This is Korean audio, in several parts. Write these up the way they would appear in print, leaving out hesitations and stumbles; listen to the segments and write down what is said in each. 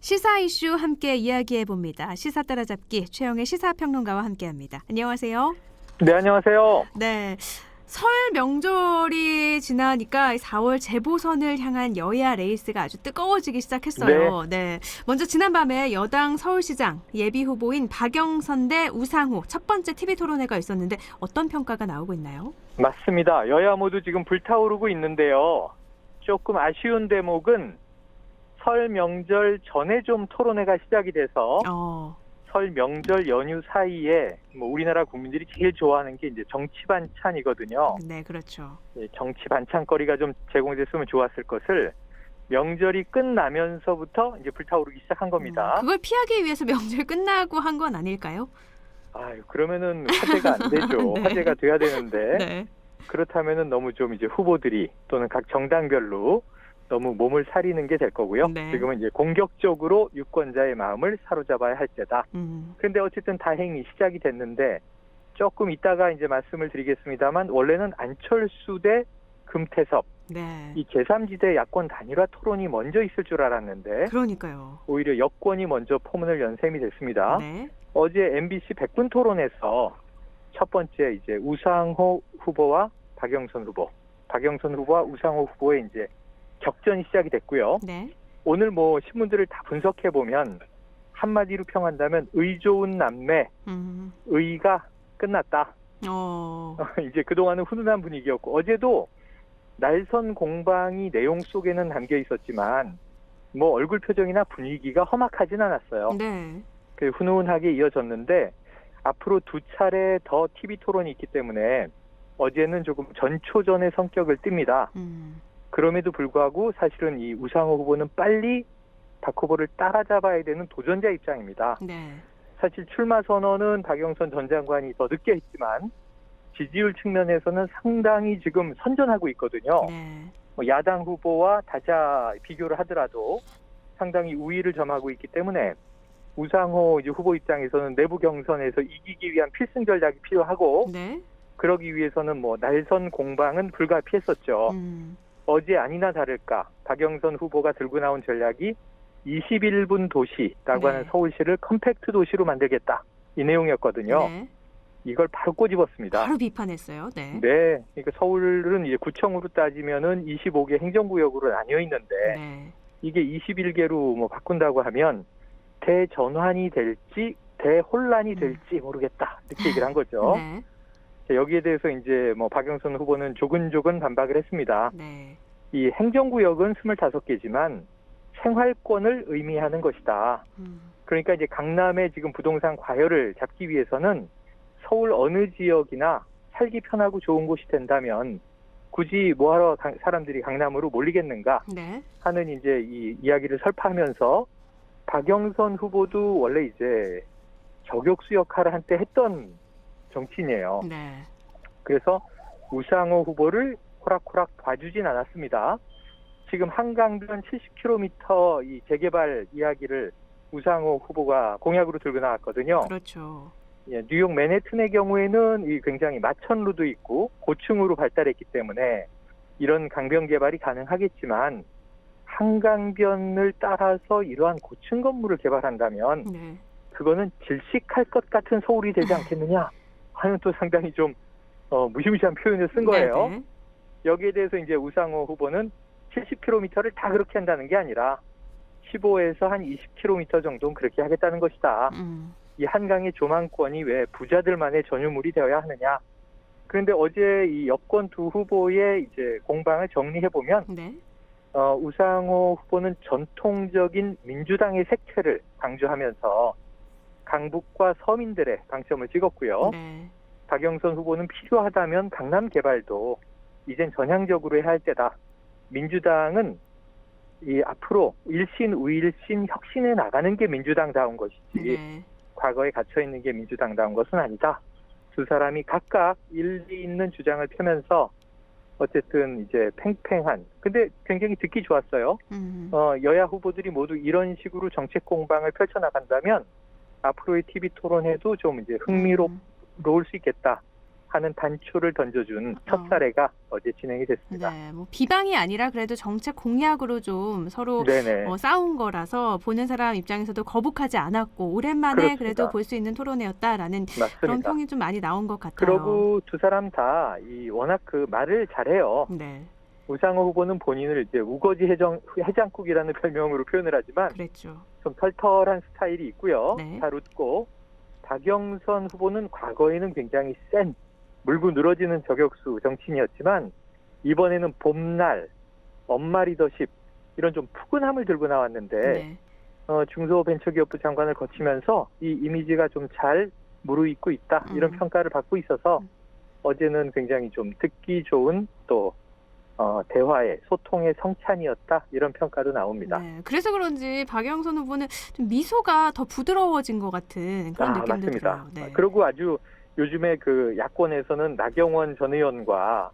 시사 이슈 함께 이야기해봅니다. 시사 따라잡기 최영의 시사평론가와 함께합니다. 안녕하세요. 네, 안녕하세요. 네, 설 명절이 지나니까 4월 재보선을 향한 여야 레이스가 아주 뜨거워지기 시작했어요. 네. 먼저 지난밤에 여당 서울시장 예비후보인 박영선 대 우상호 첫 번째 TV토론회가 있었는데 어떤 평가가 나오고 있나요? 맞습니다. 여야 모두 지금 불타오르고 있는데요. 조금 아쉬운 대목은 설 명절 전에 좀 토론회가 시작이 돼서 설 명절 연휴 사이에 우리나라 국민들이 제일 좋아하는 게 이제 정치 반찬이거든요. 네, 그렇죠. 정치 반찬거리가 좀 제공됐으면 좋았을 것을 명절이 끝나면서부터 이제 불타오르기 시작한 겁니다. 그걸 피하기 위해서 명절 끝나고 한 건 아닐까요? 아유, 그러면은 화제가 안 되죠. 네. 화제가 돼야 되는데. 네. 그렇다면은 너무 좀 이제 후보들이 또는 각 정당별로 너무 몸을 사리는 게 될 거고요. 네. 지금은 이제 공격적으로 유권자의 마음을 사로잡아야 할 때다. 그런데 어쨌든 다행히 시작이 됐는데 조금 이따가 이제 말씀을 드리겠습니다만 원래는 안철수 대 금태섭 네. 이 제3지대 야권 단일화 토론이 먼저 있을 줄 알았는데 그러니까요. 오히려 여권이 먼저 포문을 연 셈이 됐습니다. 네. 어제 MBC 100분 토론에서 첫 번째 이제 우상호 후보와 박영선 후보와 우상호 후보의 이제 격전이 시작이 됐고요. 네. 오늘 신문들을 다 분석해 보면 한마디로 평한다면 의 좋은 남매, 의가 끝났다. 이제 그동안은 훈훈한 분위기였고 어제도 날선 공방이 내용 속에는 담겨 있었지만 얼굴 표정이나 분위기가 험악하진 않았어요. 네. 훈훈하게 이어졌는데 앞으로 두 차례 더 TV 토론이 있기 때문에 어제는 조금 전초전의 성격을 띱니다. 그럼에도 불구하고 사실은 이 우상호 후보는 빨리 박 후보를 따라잡아야 되는 도전자 입장입니다. 네. 사실 출마 선언은 박영선 전 장관이 더 늦게 했지만 지지율 측면에서는 상당히 지금 선전하고 있거든요. 네. 야당 후보와 다자 비교를 하더라도 상당히 우위를 점하고 있기 때문에 우상호 이제 후보 입장에서는 내부 경선에서 이기기 위한 필승 전략이 필요하고 네. 그러기 위해서는 날선 공방은 불가피했었죠. 어제 아니나 다를까 박영선 후보가 들고 나온 전략이 21분 도시라고 하는 서울시를 컴팩트 도시로 만들겠다. 이 내용이었거든요. 네. 이걸 바로 꼬집었습니다. 바로 비판했어요. 네. 네. 그러니까 서울은 이제 구청으로 따지면은 25개 행정구역으로 나뉘어 있는데 네. 이게 21개로 바꾼다고 하면 대전환이 될지 대혼란이 될지 모르겠다. 이렇게 얘기를 한 거죠. 네. 여기에 대해서 이제 박영선 후보는 조근조근 반박을 했습니다. 네. 이 행정구역은 25개지만 생활권을 의미하는 것이다. 그러니까 이제 강남의 지금 부동산 과열을 잡기 위해서는 서울 어느 지역이나 살기 편하고 좋은 곳이 된다면 굳이 뭐하러 사람들이 강남으로 몰리겠는가 네. 하는 이제 이 이야기를 설파하면서 박영선 후보도 원래 이제 저격수 역할을 한때 했던 정치인이에요. 네. 그래서 우상호 후보를 호락호락 봐주진 않았습니다. 지금 한강변 70km 이 재개발 이야기를 우상호 후보가 공약으로 들고 나왔거든요. 그렇죠. 예, 뉴욕 맨해튼의 경우에는 이 굉장히 마천루도 있고 고층으로 발달했기 때문에 이런 강변 개발이 가능하겠지만 한강변을 따라서 이러한 고층 건물을 개발한다면 네. 그거는 질식할 것 같은 서울이 되지 않겠느냐 하는 또 상당히 좀 무시무시한 표현을 쓴 거예요. 네네. 여기에 대해서 이제 우상호 후보는 70km를 다 그렇게 한다는 게 아니라 15에서 한 20km 정도는 그렇게 하겠다는 것이다. 이 한강의 조망권이 왜 부자들만의 전유물이 되어야 하느냐. 그런데 어제 이 여권 두 후보의 이제 공방을 정리해 보면 네. 우상호 후보는 전통적인 민주당의 색채를 강조하면서 강북과 서민들의 방점을 찍었고요. 네. 박영선 후보는 필요하다면 강남 개발도 이젠 전향적으로 해야 할 때다. 민주당은 이 앞으로 일신 우일신 혁신해 나가는 게 민주당다운 것이지 네. 과거에 갇혀 있는 게 민주당다운 것은 아니다. 두 사람이 각각 일리 있는 주장을 펴면서 어쨌든 이제 팽팽한 근데 굉장히 듣기 좋았어요. 여야 후보들이 모두 이런 식으로 정책 공방을 펼쳐 나간다면 앞으로의 TV 토론회도 좀 이제 흥미로울 수 있겠다. 하는 단초를 던져준 첫 사례가 어제 진행이 됐습니다. 네, 뭐 비방이 아니라 그래도 정책 공약으로 좀 서로 싸운 거라서 보는 사람 입장에서도 거북하지 않았고 오랜만에 그래도 볼 수 있는 토론회였다라는 맞습니다. 그런 평이 좀 많이 나온 것 같아요. 그러고 두 사람 다 워낙 그 말을 잘해요. 네. 우상호 후보는 본인을 이제 우거지 해장국이라는 별명으로 표현을 하지만 그랬죠. 좀 털털한 스타일이 있고요. 네. 잘 웃고 박영선 후보는 과거에는 굉장히 센 물고 늘어지는 저격수 정치인이었지만 이번에는 봄날, 엄마 리더십 이런 좀 푸근함을 들고 나왔는데 중소벤처기업부 장관을 거치면서 이 이미지가 좀 잘 무르익고 있다 이런 평가를 받고 있어서 어제는 굉장히 좀 듣기 좋은 또 대화의 소통의 성찬이었다 이런 평가도 나옵니다. 네, 그래서 그런지 박영선 후보는 좀 미소가 더 부드러워진 것 같은 그런 느낌도 맞습니다. 들어요. 네. 그리고 아주 요즘에 그 야권에서는 나경원 전 의원과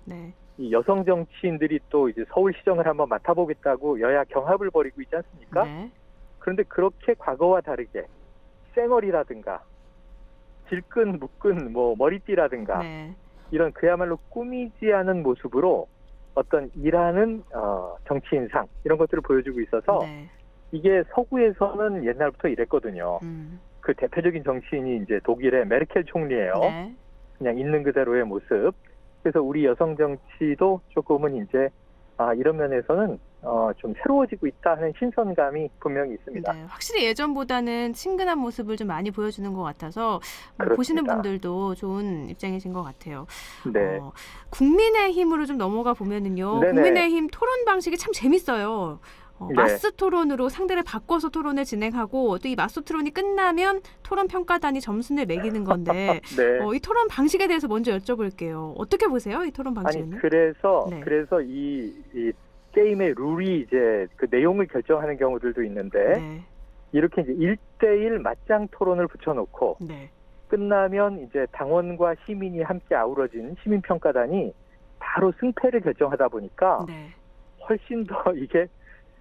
이 여성 정치인들이 또 이제 서울시정을 한번 맡아보겠다고 여야 경합을 벌이고 있지 않습니까? 네. 그런데 그렇게 과거와 다르게 쌩얼이라든가 질끈 묶은 뭐 머리띠라든가 이런 그야말로 꾸미지 않은 모습으로 어떤 일하는 정치인상 이런 것들을 보여주고 있어서 이게 서구에서는 옛날부터 이랬거든요. 그 대표적인 정치인이 이제 독일의 메르켈 총리예요. 그냥 있는 그대로의 모습. 그래서 우리 여성 정치도 조금은 이제 이런 면에서는 좀 새로워지고 있다 하는 신선감이 분명히 있습니다. 네, 확실히 예전보다는 친근한 모습을 좀 많이 보여주는 것 같아서 보시는 분들도 좋은 입장이신 것 같아요. 네. 국민의힘으로 좀 넘어가 보면은요. 국민의힘 토론 방식이 참 재밌어요. 마스 토론으로 상대를 바꿔서 토론을 진행하고 또 이 마스 토론이 끝나면 토론 평가단이 점수를 매기는 건데 이 토론 방식에 대해서 먼저 여쭤볼게요. 어떻게 보세요? 이 토론 방식은? 아니 그래서 이 게임의 룰이 이제 그 내용을 결정하는 경우들도 있는데 이렇게 이제 1대1 맞짱 토론을 붙여놓고 끝나면 이제 당원과 시민이 함께 아우러진 시민평가단이 바로 승패를 결정하다 보니까 훨씬 더 이게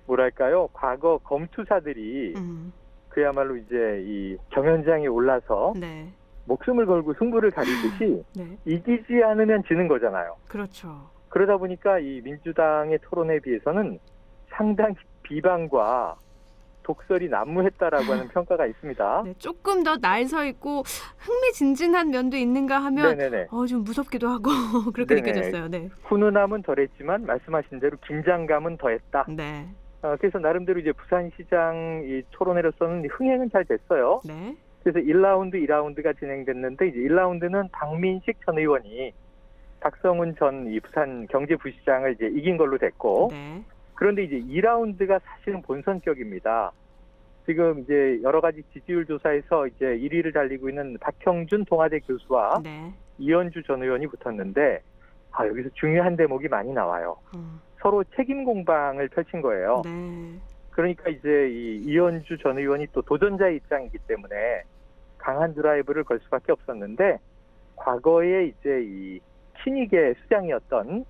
뭐랄까요? 과거 검투사들이 그야말로 이제 이 경연장에 올라서 목숨을 걸고 승부를 가리듯이 이기지 않으면 지는 거잖아요. 그렇죠. 그러다 보니까 이 민주당의 토론에 비해서는 상당히 비방과 독설이 난무했다라고 하는 평가가 있습니다. 조금 더 날 서 있고 흥미진진한 면도 있는가 하면 좀 무섭기도 하고 그렇게 느껴졌어요. 훈훈함은 덜했지만 말씀하신 대로 긴장감은 더했다. 그래서 나름대로 이제 부산시장 이 토론회로서는 흥행은 잘 됐어요. 그래서 1라운드, 2라운드가 진행됐는데 이제 1라운드는 박민식 전 의원이 박성훈 전 이 부산 경제부시장을 이제 이긴 걸로 됐고 그런데 이제 2라운드가 사실은 본선격입니다. 지금 이제 여러 가지 지지율 조사에서 이제 1위를 달리고 있는 박형준 동아대 교수와 이현주 전 의원이 붙었는데 여기서 중요한 대목이 많이 나와요. 서로 책임 공방을 펼친 거예요. 그러니까 이제 이 이현주 전 의원이 또 도전자의 입장이기 때문에 강한 드라이브를 걸 수밖에 없었는데 과거에 이제 이 친이계 수장이었던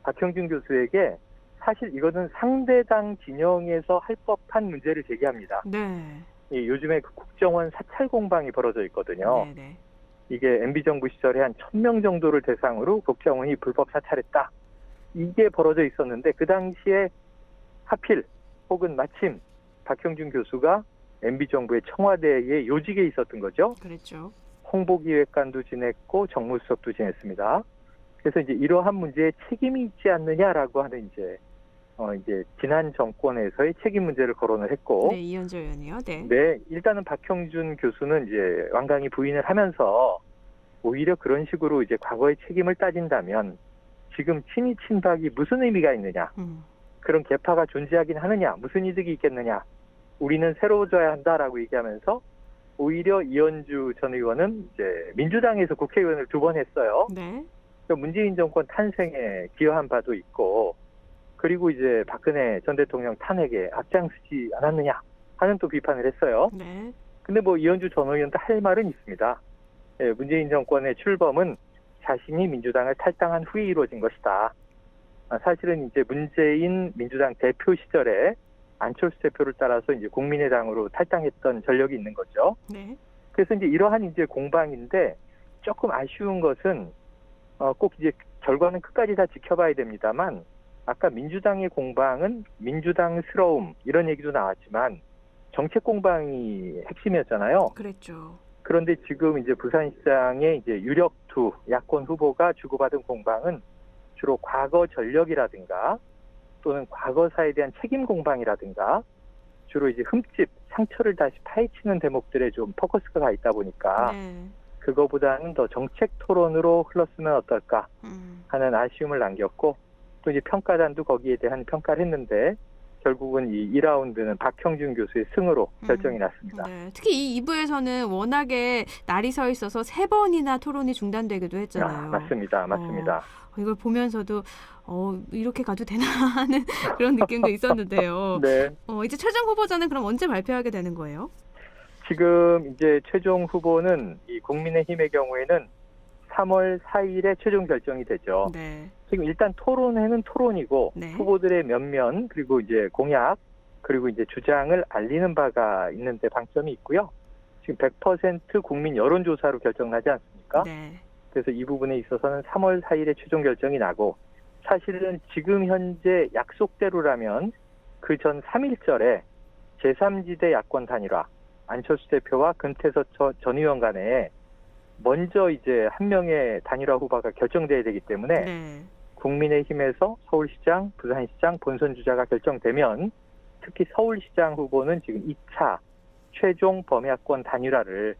박형준 교수에게 사실 이거는 상대당 진영에서 할 법한 문제를 제기합니다. 요즘에 그 국정원 사찰 공방이 벌어져 있거든요. 이게 MB정부 시절에 한 1000명 정도를 대상으로 국정원이 불법 사찰했다. 이게 벌어져 있었는데 그 당시에 하필 혹은 마침 박형준 교수가 MB정부의 청와대에 요직에 있었던 거죠. 그랬죠. 홍보기획관도 지냈고 정무수석도 지냈습니다. 그래서 이제 이러한 문제에 책임이 있지 않느냐라고 하는 이제 지난 정권에서의 책임 문제를 거론을 했고, 이현주 의원이요. 일단은 박형준 교수는 이제 완강히 부인을 하면서 오히려 그런 식으로 이제 과거의 책임을 따진다면 지금 친이 친박이 무슨 의미가 있느냐, 그런 계파가 존재하긴 하느냐, 무슨 이득이 있겠느냐, 우리는 새로워져야 한다라고 얘기하면서 오히려 이현주 전 의원은 이제 민주당에서 국회의원을 2번 했어요. 문재인 정권 탄생에 기여한 바도 있고, 그리고 이제 박근혜 전 대통령 탄핵에 앞장서지 않았느냐 하는 또 비판을 했어요. 근데 뭐 이현주 전 의원도 할 말은 있습니다. 문재인 정권의 출범은 자신이 민주당을 탈당한 후에 이루어진 것이다. 사실은 이제 문재인 민주당 대표 시절에 안철수 대표를 따라서 이제 국민의당으로 탈당했던 전력이 있는 거죠. 그래서 이제 이러한 이제 공방인데 조금 아쉬운 것은 꼭 이제 결과는 끝까지 다 지켜봐야 됩니다만 아까 민주당의 공방은 민주당스러움 이런 얘기도 나왔지만 정책 공방이 핵심이었잖아요. 그랬죠. 그런데 지금 이제 부산시장의 이제 유력 두 야권 후보가 주고받은 공방은 주로 과거 전력이라든가 또는 과거사에 대한 책임 공방이라든가 주로 이제 흠집, 상처를 다시 파헤치는 대목들에 좀 포커스가 가 있다 보니까 네. 그거보다는 더 정책 토론으로 흘렀으면 어떨까 하는 아쉬움을 남겼고 또 이제 평가단도 거기에 대한 평가를 했는데 결국은 이 2라운드는 박형준 교수의 승으로 결정이 났습니다. 네. 특히 이 2부에서는 워낙에 날이 서 있어서 3번이나 토론이 중단되기도 했잖아요. 맞습니다. 이걸 보면서도 이렇게 가도 되나 하는 그런 느낌도 있었는데요. 네. 이제 최종 후보자는 그럼 언제 발표하게 되는 거예요? 지금 이제 최종 후보는 이 국민의힘의 경우에는 3월 4일에 최종 결정이 되죠. 네. 지금 일단 토론회는 토론이고 네. 후보들의 면면 그리고 이제 공약 그리고 이제 주장을 알리는 바가 있는데 방점이 있고요. 지금 100% 국민 여론조사로 결정나지 않습니까? 네. 그래서 이 부분에 있어서는 3월 4일에 최종 결정이 나고 사실은 지금 현재 약속대로라면 그 전 3일절에 제3지대 야권 단일화 안철수 대표와 금태섭 전 의원 간에 먼저 이제 한 명의 단일화 후보가 결정돼야 되기 때문에 네. 국민의힘에서 서울시장, 부산시장 본선 주자가 결정되면 특히 서울시장 후보는 지금 2차 최종 범야권 단일화를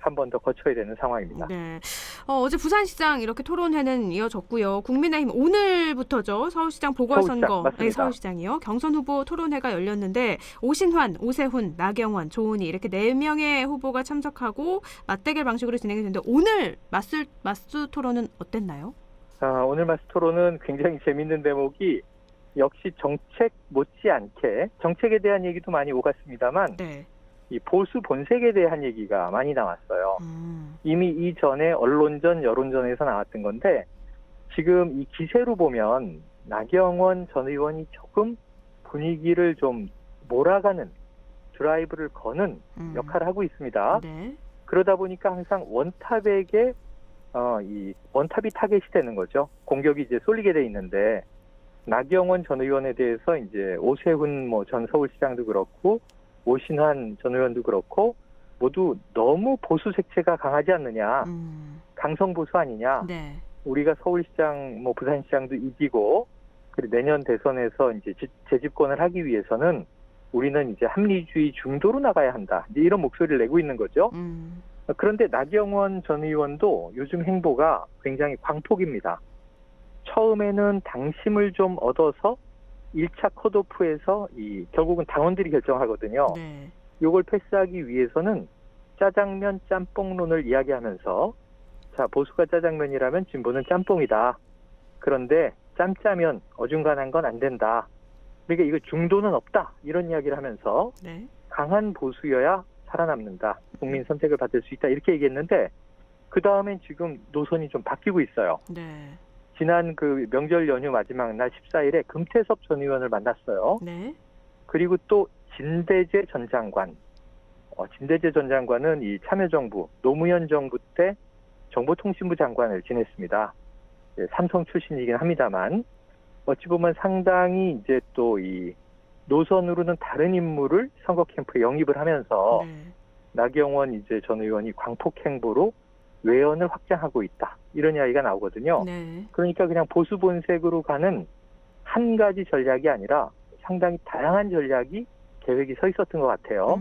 한 번 더 거쳐야 되는 상황입니다. 네. 어제 부산시장 이렇게 토론회는 이어졌고요. 국민의힘 오늘부터죠. 서울시장 보궐선거. 네, 서울시장이요. 경선 후보 토론회가 열렸는데 오신환, 오세훈, 나경원, 조은희 이렇게 4명의 후보가 참석하고 맞대결 방식으로 진행이 됐는데 오늘 맞수 토론은 어땠나요? 오늘 맞수 토론은 굉장히 재밌는 대목이 역시 정책 못지않게 정책에 대한 얘기도 많이 오갔습니다만 네. 이 보수 본색에 대한 얘기가 많이 나왔어요. 이미 이전에 언론전, 여론전에서 나왔던 건데 지금 이 기세로 보면 나경원 전 의원이 조금 분위기를 좀 몰아가는 드라이브를 거는 역할을 하고 있습니다. 네. 그러다 보니까 항상 원탑에게 이 원탑이 타겟이 되는 거죠. 공격이 이제 쏠리게 돼 있는데 나경원 전 의원에 대해서 이제 오세훈 전 서울시장도 그렇고 오신환 전 의원도 그렇고 모두 너무 보수 색채가 강하지 않느냐, 강성 보수 아니냐. 네. 우리가 서울시장, 부산시장도 이기고 그리고 내년 대선에서 이제 재집권을 하기 위해서는 우리는 이제 합리주의 중도로 나가야 한다. 이제 이런 목소리를 내고 있는 거죠. 그런데 나경원 전 의원도 요즘 행보가 굉장히 광폭입니다. 처음에는 당심을 좀 얻어서 1차 컷오프에서 결국은 당원들이 결정하거든요. 네. 이걸 패스하기 위해서는 짜장면 짬뽕론을 이야기하면서 자, 보수가 짜장면이라면 진보는 짬뽕이다. 그런데 짬짜면 어중간한 건 안 된다. 그러니까 이거 중도는 없다. 이런 이야기를 하면서 네. 강한 보수여야 살아남는다. 국민 선택을 받을 수 있다. 이렇게 얘기했는데 그 다음엔 지금 노선이 좀 바뀌고 있어요. 네. 지난 그 명절 연휴 마지막 날 14일에 금태섭 전 의원을 만났어요. 네. 그리고 또 진대재 전 장관. 진대재 전 장관은 이 참여정부, 노무현 정부 때 정보통신부 장관을 지냈습니다. 삼성 출신이긴 합니다만 어찌 보면 상당히 이제 또 이 노선으로는 다른 인물을 선거 캠프에 영입을 하면서 네. 나경원 이제 전 의원이 광폭 행보로 외연을 확장하고 있다. 이런 이야기가 나오거든요. 네. 그러니까 그냥 보수 본색으로 가는 한 가지 전략이 아니라 상당히 다양한 전략이 계획이 서 있었던 것 같아요.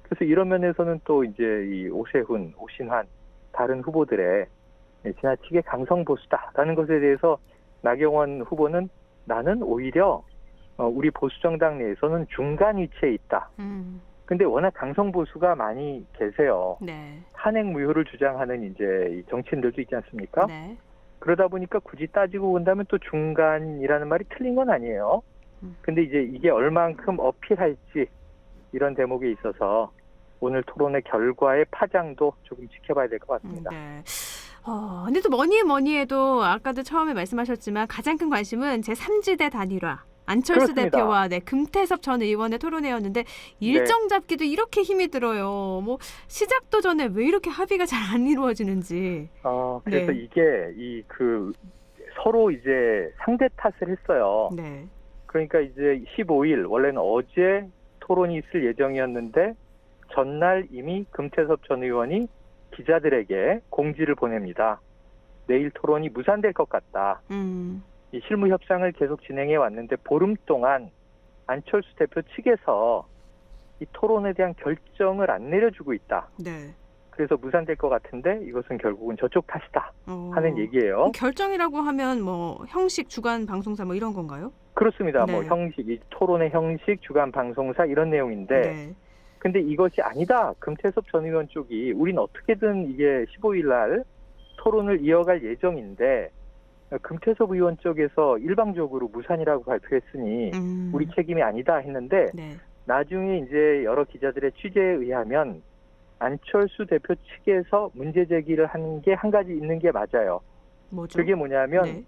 그래서 이런 면에서는 또 이제 이 오세훈, 오신환 다른 후보들의 지나치게 강성 보수다라는 것에 대해서 나경원 후보는 나는 오히려 우리 보수 정당 내에서는 중간 위치에 있다. 근데 워낙 강성 보수가 많이 계세요. 네. 탄핵 무효를 주장하는 이제 정치인들도 있지 않습니까? 네. 그러다 보니까 굳이 따지고 본다면 또 중간이라는 말이 틀린 건 아니에요. 근데 이제 이게 얼만큼 어필할지 이런 대목에 있어서 오늘 토론의 결과의 파장도 조금 지켜봐야 될 것 같습니다. 네. 근데 또 뭐니 해도 아까도 처음에 말씀하셨지만 가장 큰 관심은 제3지대 단일화. 안철수 그렇습니다. 대표와 금태섭 전 의원의 토론회였는데 일정 잡기도 이렇게 힘이 들어요. 뭐 시작도 전에 왜 이렇게 합의가 잘 안 이루어지는지. 그래서 이게 서로 이제 상대 탓을 했어요. 네. 그러니까 이제 15일 원래는 어제 토론이 있을 예정이었는데 전날 이미 금태섭 전 의원이 기자들에게 공지를 보냅니다. 내일 토론이 무산될 것 같다. 이 실무 협상을 계속 진행해 왔는데 보름 동안 안철수 대표 측에서 이 토론에 대한 결정을 안 내려주고 있다. 네. 그래서 무산될 것 같은데 이것은 결국은 저쪽 탓이다 하는 얘기예요. 결정이라고 하면 뭐 형식, 주간 방송사 뭐 이런 건가요? 그렇습니다. 네. 뭐 형식, 이 토론의 형식, 주간 방송사 이런 내용인데 네. 근데 이것이 아니다. 금태섭 전 의원 쪽이 우린 어떻게든 이게 15일 날 토론을 이어갈 예정인데 금태섭 의원 쪽에서 일방적으로 무산이라고 발표했으니 우리 책임이 아니다 했는데 네. 나중에 이제 여러 기자들의 취재에 의하면 안철수 대표 측에서 문제 제기를 한 게 한 가지 있는 게 맞아요. 뭐죠? 그게 뭐냐면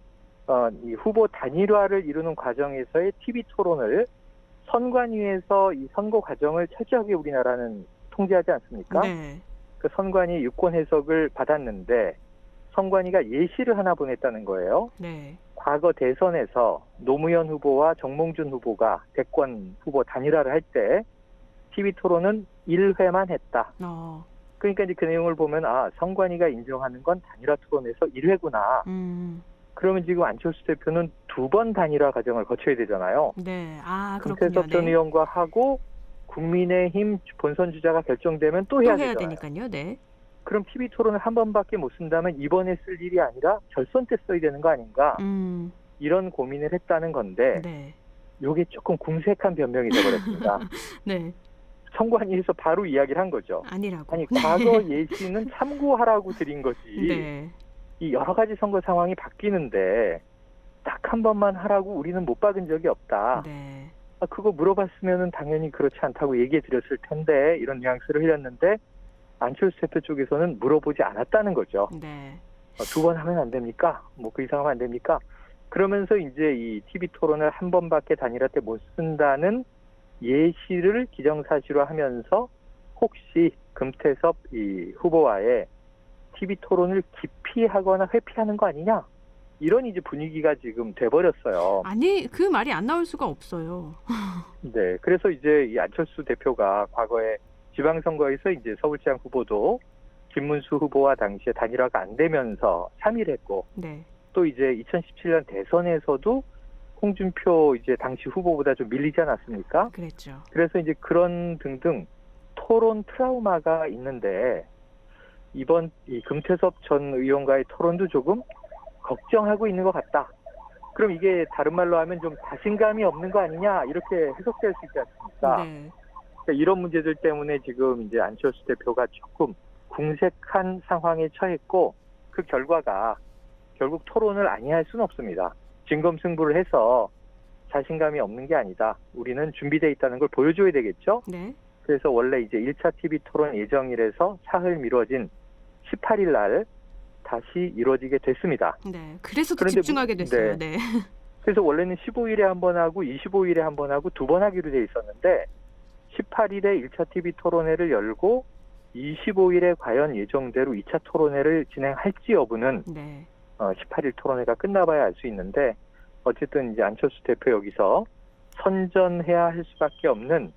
이 후보 단일화를 이루는 과정에서의 TV 토론을 선관위에서 이 선거 과정을 철저하게 우리나라는 통제하지 않습니까? 네. 그 선관위 유권 해석을 받았는데 선관위가 예시를 하나 보냈다는 거예요. 네. 과거 대선에서 노무현 후보와 정몽준 후보가 대권 후보 단일화를 할 때 TV 토론은 1회만 했다. 그러니까 이제 그 내용을 보면 선관위가 인정하는 건 단일화 토론에서 1회구나. 그러면 지금 안철수 대표는 2번 단일화 과정을 거쳐야 되잖아요. 네. 그렇군요. 금태섭 전 의원과 하고 국민의힘 본선 주자가 결정되면 또 해야 되니까요. 네. 그럼 TV 토론을 한 번밖에 못 쓴다면 이번에 쓸 일이 아니라 결선 때 써야 되는 거 아닌가? 이런 고민을 했다는 건데 네. 이게 조금 궁색한 변명이 되어버렸습니다. 네. 선관위에서 바로 이야기를 한 거죠. 아니라고. 아니 과거 예시는 참고하라고 드린 거지. 네. 이 여러 가지 선거 상황이 바뀌는데 딱 한 번만 하라고 우리는 못 박은 적이 없다. 네. 그거 물어봤으면은 당연히 그렇지 않다고 얘기해 드렸을 텐데 이런 뉘앙스를 흘렸는데 안철수 대표 쪽에서는 물어보지 않았다는 거죠. 네. 2번 하면 안 됩니까? 뭐 그 이상 하면 안 됩니까? 그러면서 이제 이 TV 토론을 한 번밖에 단일화 때 못 쓴다는 예시를 기정사실화하면서 혹시 금태섭 이 후보와의 TV 토론을 기피하거나 회피하는 거 아니냐? 이런 이제 분위기가 지금 돼버렸어요. 아니, 그 말이 안 나올 수가 없어요. 네, 그래서 이제 이 안철수 대표가 과거에 지방선거에서 이제 서울시장 후보도 김문수 후보와 당시에 단일화가 안 되면서 3위를 했고, 네. 또 이제 2017년 대선에서도 홍준표 이제 당시 후보보다 좀 밀리지 않았습니까? 그랬죠. 그래서 이제 그런 등등 토론 트라우마가 있는데 이번 이 금태섭 전 의원과의 토론도 조금 걱정하고 있는 것 같다. 그럼 이게 다른 말로 하면 좀 자신감이 없는 거 아니냐 이렇게 해석될 수 있지 않습니까? 네. 그러니까 이런 문제들 때문에 지금 이제 안철수 대표가 조금 궁색한 상황에 처했고 그 결과가 결국 토론을 아니할 수는 없습니다. 진검승부를 해서 자신감이 없는 게 아니다. 우리는 준비되어 있다는 걸 보여줘야 되겠죠? 네. 그래서 원래 이제 1차 TV 토론 예정일에서 사흘 미뤄진 18일 날 다시 이루어지게 됐습니다. 네. 그래서 더 집중하게 됐어요. 네. 그래서 원래는 15일에 한 번 하고 25일에 한 번 하고 2번 하기로 돼 있었는데 18일에 1차 TV 토론회를 열고 25일에 과연 예정대로 2차 토론회를 진행할지 여부는 18일 토론회가 끝나봐야 알 수 있는데 어쨌든 이제 안철수 대표 여기서 선전해야 할 수밖에 없는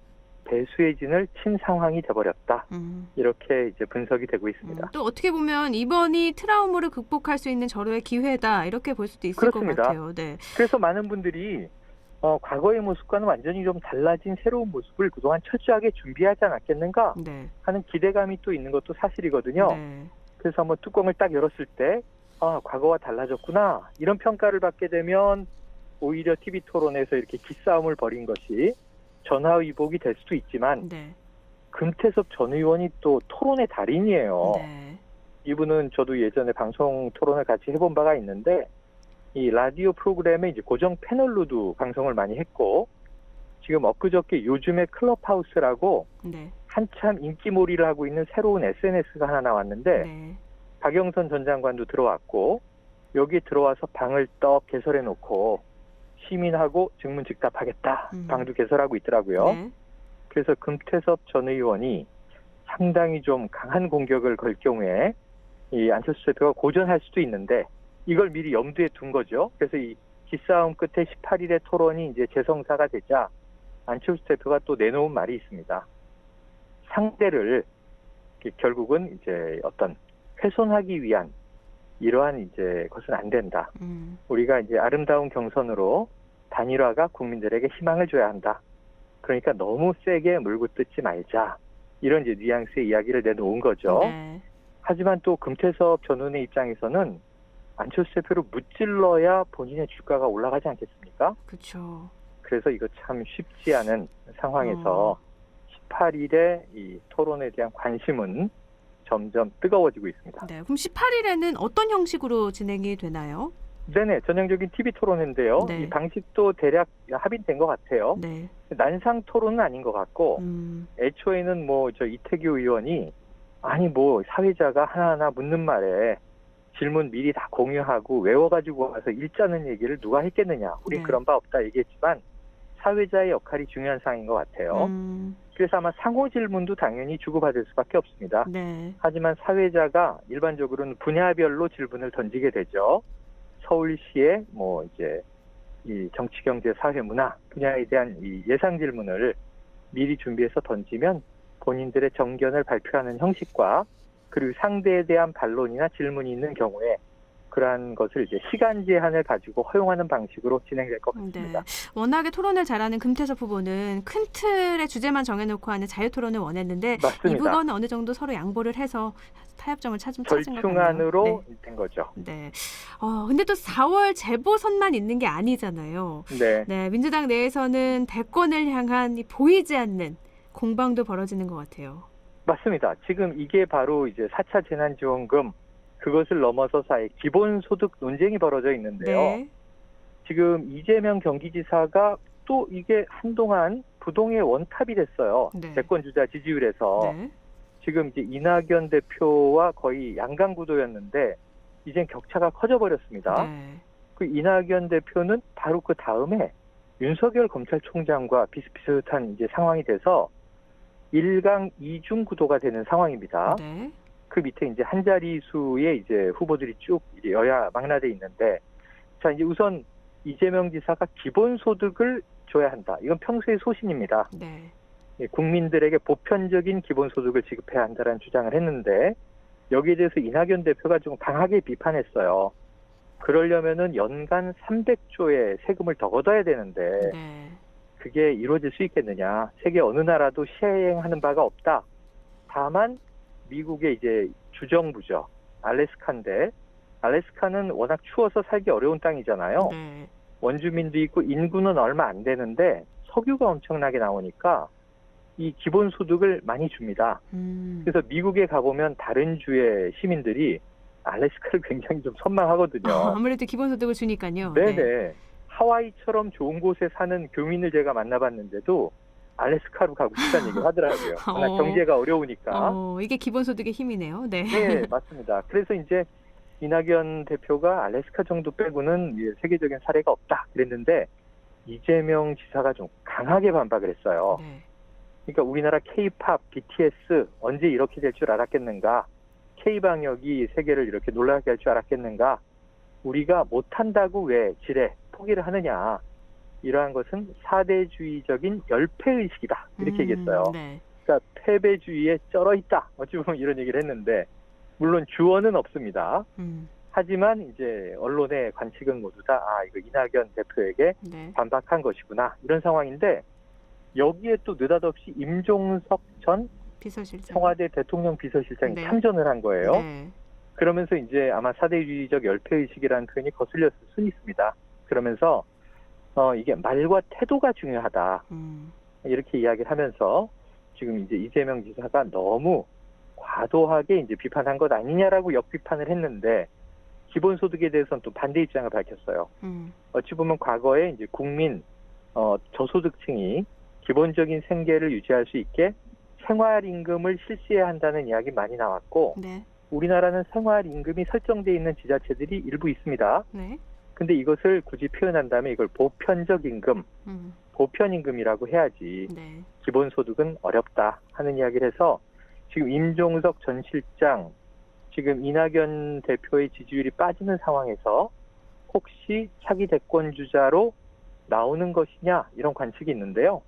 배수의 진을 친 상황이 돼버렸다. 이렇게 이제 분석이 되고 있습니다. 또 어떻게 보면 이번이 트라우마를 극복할 수 있는 절호의 기회다 이렇게 볼 수도 있을 그렇습니다. 것 같아요. 네. 그래서 많은 분들이 과거의 모습과는 완전히 좀 달라진 새로운 모습을 그동안 철저하게 준비하지 않았겠는가 하는 기대감이 또 있는 것도 사실이거든요. 네. 그래서 한번 뚜껑을 딱 열었을 때 과거와 달라졌구나 이런 평가를 받게 되면 오히려 TV 토론에서 이렇게 기싸움을 벌인 것이 전화위복이 될 수도 있지만 금태섭 전 의원이 또 토론의 달인이에요. 이분은 저도 예전에 방송 토론을 같이 해본 바가 있는데 이 라디오 프로그램에 이제 고정 패널로도 방송을 많이 했고 지금 엊그저께 요즘에 클럽하우스라고 한참 인기몰이를 하고 있는 새로운 SNS가 하나 나왔는데 박영선 전 장관도 들어왔고 여기 들어와서 방을 떡 개설해 놓고 시민하고 증문즉답하겠다. 방도 개설하고 있더라고요. 네. 그래서 금태섭 전 의원이 상당히 좀 강한 공격을 걸 경우에 이 안철수 대표가 고전할 수도 있는데 이걸 미리 염두에 둔 거죠. 그래서 이 기싸움 끝에 18일의 토론이 이제 재성사가 되자 안철수 대표가 또 내놓은 말이 있습니다. 상대를 결국은 이제 어떤 훼손하기 위한 이러한 이제 것은 안 된다. 우리가 이제 아름다운 경선으로 단일화가 국민들에게 희망을 줘야 한다. 그러니까 너무 세게 물고 뜯지 말자. 이런 이제 뉘앙스의 이야기를 내놓은 거죠. 네. 하지만 또 금태섭 전 의원의 입장에서는 안철수 대표를 무찔러야 본인의 주가가 올라가지 않겠습니까? 그렇죠. 그래서 이거 참 쉽지 않은 상황에서 18일에 이 토론에 대한 관심은 점점 뜨거워지고 있습니다. 네, 그럼 18일에는 어떤 형식으로 진행이 되나요? 네네, 전형적인 TV 토론인데요. 네. 이 방식도 대략 합의된 것 같아요. 네. 난상 토론은 아닌 것 같고, 애초에는 뭐 저 이태규 의원이 아니 뭐 사회자가 하나하나 묻는 말에 질문 미리 다 공유하고 외워가지고 와서 읽자는 얘기를 누가 했겠느냐. 우린 네. 그런 바 없다 얘기했지만 사회자의 역할이 중요한 사항인 것 같아요. 그래서 아마 상호 질문도 당연히 주고받을 수밖에 없습니다. 네. 하지만 사회자가 일반적으로는 분야별로 질문을 던지게 되죠. 서울시의 뭐 이제 이 정치, 경제, 사회, 문화 분야에 대한 이 예상 질문을 미리 준비해서 던지면 본인들의 정견을 발표하는 형식과 그리고 상대에 대한 반론이나 질문이 있는 경우에 그러한 것을 이제 시간 제한을 가지고 허용하는 방식으로 진행될 것 같습니다. 네. 워낙에 토론을 잘하는 금태섭 후보는 큰 틀의 주제만 정해놓고 하는 자유토론을 원했는데 맞습니다. 이 부분은 어느 정도 서로 양보를 해서 타협점을 찾은 것 같네요. 절충안으로 된 거죠. 네. 근데 또 4월 재보선만 있는 게 아니잖아요. 네. 네. 민주당 내에서는 대권을 향한 이 보이지 않는 공방도 벌어지는 것 같아요. 맞습니다. 지금 이게 바로 이제 4차 재난지원금 그것을 넘어서서의 기본소득 논쟁이 벌어져 있는데요. 네. 지금 이재명 경기지사가 또 이게 한동안 부동의 원탑이 됐어요. 네. 대권주자 지지율에서. 네. 지금 이제 이낙연 대표와 거의 양강구도였는데 이젠 격차가 커져버렸습니다. 네. 그 이낙연 대표는 바로 그 다음에 윤석열 검찰총장과 비슷비슷한 이제 상황이 돼서 1강 2중 구도가 되는 상황입니다. 네. 그 밑에 이제 한 자릿수의 이제 후보들이 쭉 이제 여야 망라돼 있는데, 자, 이제 우선 이재명 지사가 기본소득을 줘야 한다. 이건 평소의 소신입니다. 네. 국민들에게 보편적인 기본소득을 지급해야 한다는 주장을 했는데, 여기에 대해서 이낙연 대표가 좀 강하게 비판했어요. 그러려면은 연간 300조의 세금을 더 걷어야 되는데, 네. 그게 이루어질 수 있겠느냐. 세계 어느 나라도 시행하는 바가 없다. 다만, 미국의 이제 주정부죠. 알래스카인데, 알래스카는 워낙 추워서 살기 어려운 땅이잖아요. 네. 원주민도 있고 인구는 얼마 안 되는데 석유가 엄청나게 나오니까 이 기본소득을 많이 줍니다. 그래서 미국에 가보면 다른 주의 시민들이 알래스카를 굉장히 좀 선망하거든요. 아무래도 기본소득을 주니까요. 네네. 네. 하와이처럼 좋은 곳에 사는 교민을 제가 만나봤는데도 알래스카로 가고 싶다는 얘기를 하더라고요. 워낙 경제가 어려우니까. 이게 기본소득의 힘이네요. 네. 네, 맞습니다. 그래서 이제 이낙연 대표가 알래스카 정도 빼고는 세계적인 사례가 없다 그랬는데 이재명 지사가 좀 강하게 반박을 했어요. 네. 그러니까 우리나라 K-팝, BTS 언제 이렇게 될 줄 알았겠는가? K-방역이 세계를 이렇게 놀라게 할 줄 알았겠는가? 우리가 못한다고 왜 지레 포기를 하느냐? 이러한 것은 사대주의적인 열패의식이다. 이렇게 얘기했어요. 네. 그러니까 패배주의에 쩔어있다. 어찌 보면 이런 얘기를 했는데 물론 주어는 없습니다. 하지만 이제 언론의 관측은 모두 다 이거 이낙연 대표에게 네. 반박한 것이구나. 이런 상황인데 여기에 또 느닷없이 임종석 전 비서실장. 청와대 대통령 비서실장이 네. 참전을 한 거예요. 네. 그러면서 이제 아마 사대주의적 열패의식이라는 표현이 거슬렸을 수는 있습니다. 그러면서 이게 말과 태도가 중요하다. 이렇게 이야기를 하면서 지금 이제 이재명 지사가 너무 과도하게 이제 비판한 것 아니냐라고 역비판을 했는데 기본소득에 대해서는 또 반대 입장을 밝혔어요. 어찌 보면 과거에 이제 국민 저소득층이 기본적인 생계를 유지할 수 있게 생활임금을 실시해야 한다는 이야기 많이 나왔고 네. 우리나라는 생활임금이 설정돼 있는 지자체들이 일부 있습니다. 네. 근데 이것을 굳이 표현한다면 이걸 보편적 임금, 보편임금이라고 해야지 네. 기본소득은 어렵다 하는 이야기를 해서 지금 임종석 전 실장, 지금 이낙연 대표의 지지율이 빠지는 상황에서 혹시 차기 대권 주자로 나오는 것이냐 이런 관측이 있는데요.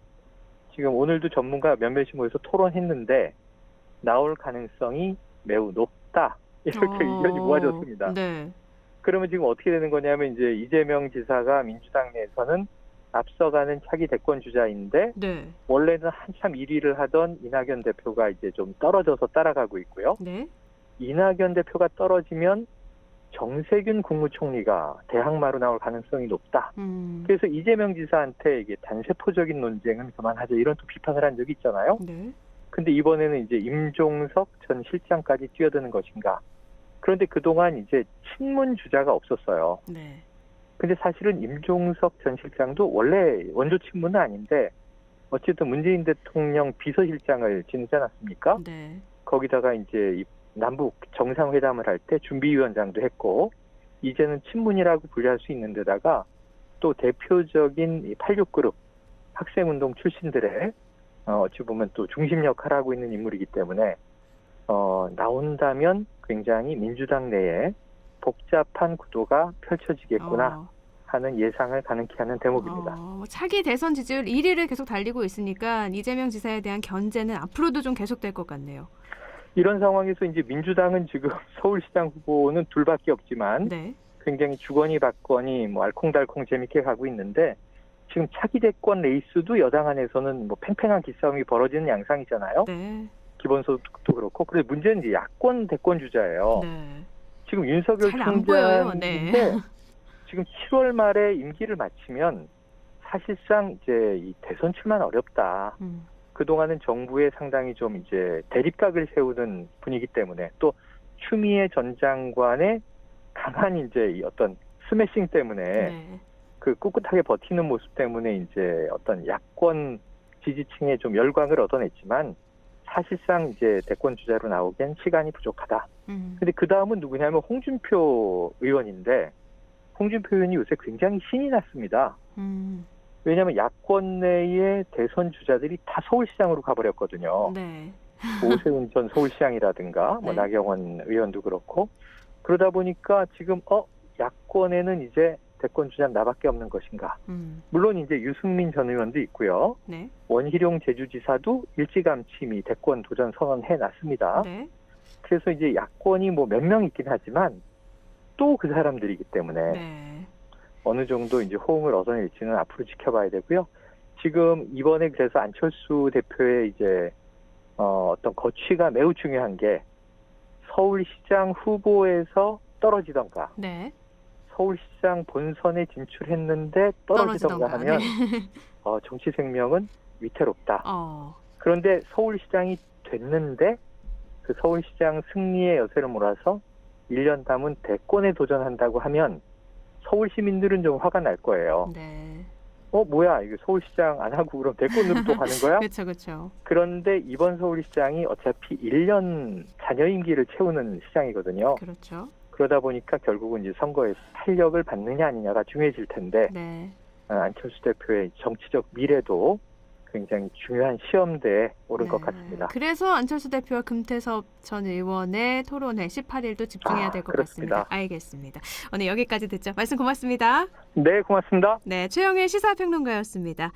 지금 오늘도 전문가 몇몇이 모여서 토론했는데 나올 가능성이 매우 높다 이렇게 의견이 모아졌습니다. 네. 그러면 지금 어떻게 되는 거냐면 이제 이재명 지사가 민주당 내에서는 앞서가는 차기 대권 주자인데 네. 원래는 한참 1위를 하던 이낙연 대표가 이제 좀 떨어져서 따라가고 있고요. 네. 이낙연 대표가 떨어지면 정세균 국무총리가 대항마로 나올 가능성이 높다. 그래서 이재명 지사한테 이게 단세포적인 논쟁은 그만하자 이런 또 비판을 한 적이 있잖아요. 네. 근데 이번에는 이제 임종석 전 실장까지 뛰어드는 것인가. 그런데 그동안 이제 친문 주자가 없었어요. 네. 근데 사실은 임종석 전 실장도 원래 원조 친문은 아닌데 어쨌든 문재인 대통령 비서실장을 지내지 않았습니까? 네. 거기다가 이제 남북 정상회담을 할 때 준비위원장도 했고 이제는 친문이라고 분류할 수 있는 데다가 또 대표적인 86그룹 학생운동 출신들의 어찌 보면 또 중심 역할을 하고 있는 인물이기 때문에 나온다면 굉장히 민주당 내에 복잡한 구도가 펼쳐지겠구나 하는 예상을 가능케 하는 대목입니다. 차기 대선 지지율 1위를 계속 달리고 있으니까 이재명 지사에 대한 견제는 앞으로도 좀 계속될 것 같네요. 이런 상황에서 이제 민주당은 지금 서울시장 후보는 둘밖에 없지만 네. 굉장히 주거니 받거니 뭐 알콩달콩 재밌게 가고 있는데 지금 차기 대권 레이스도 여당 안에서는 뭐 팽팽한 기싸움이 벌어지는 양상이잖아요. 네. 기본소득도 그렇고. 그런데 문제는 이제 야권 대권 주자예요. 네. 지금 윤석열 잘 안 보여요. 네. 총장인데 지금 7월 말에 임기를 마치면 사실상 이제 이 대선 출마는 어렵다. 그동안은 정부에 상당히 좀 이제 대립각을 세우는 분위기 때문에 또 추미애 전 장관의 강한 이제 이 어떤 스매싱 때문에 네. 그 꿋꿋하게 버티는 모습 때문에 이제 어떤 야권 지지층에 좀 열광을 얻어냈지만 사실상 이제 대권 주자로 나오기엔 시간이 부족하다. 근데 그 다음은 누구냐면 홍준표 의원인데 홍준표 의원이 요새 굉장히 신이 났습니다. 왜냐하면 야권 내의 대선 주자들이 다 서울시장으로 가버렸거든요. 네. 오세훈 전 서울시장이라든가 뭐 네. 나경원 의원도 그렇고 그러다 보니까 지금 야권에는 이제 대권 주자는 나밖에 없는 것인가. 물론 이제 유승민 전 의원도 있고요. 네. 원희룡 제주지사도 일찌감치 이미 대권 도전 선언해 놨습니다. 네. 그래서 이제 야권이 뭐 몇 명 있긴 하지만 또 그 사람들이기 때문에 네. 어느 정도 이제 호응을 얻어낼지는 앞으로 지켜봐야 되고요. 지금 이번에 그래서 안철수 대표의 이제 어떤 거취가 매우 중요한 게 서울시장 후보에서 떨어지던가 네. 서울시장 본선에 진출했는데 떨어지던가 하면 네. 정치 생명은 위태롭다. 그런데 서울시장이 됐는데 그 서울시장 승리의 여세를 몰아서 1년 남은 대권에 도전한다고 하면 서울 시민들은 좀 화가 날 거예요. 네. 뭐야 이거 서울시장 안 하고 그럼 대권으로 또 가는 거야? 그렇죠. 그런데 이번 서울시장이 어차피 1년 잔여 임기를 채우는 시장이거든요. 그렇죠. 그러다 보니까 결국은 이제 선거에서 탄력을 받느냐 아니냐가 중요해질 텐데 네. 안철수 대표의 정치적 미래도 굉장히 중요한 시험대에 오른 것 같습니다. 그래서 안철수 대표와 금태섭 전 의원의 토론회 18일도 집중해야 될 것 그렇습니다. 같습니다. 알겠습니다. 오늘 여기까지 듣죠. 말씀 고맙습니다. 네, 고맙습니다. 네, 최영일 시사평론가였습니다.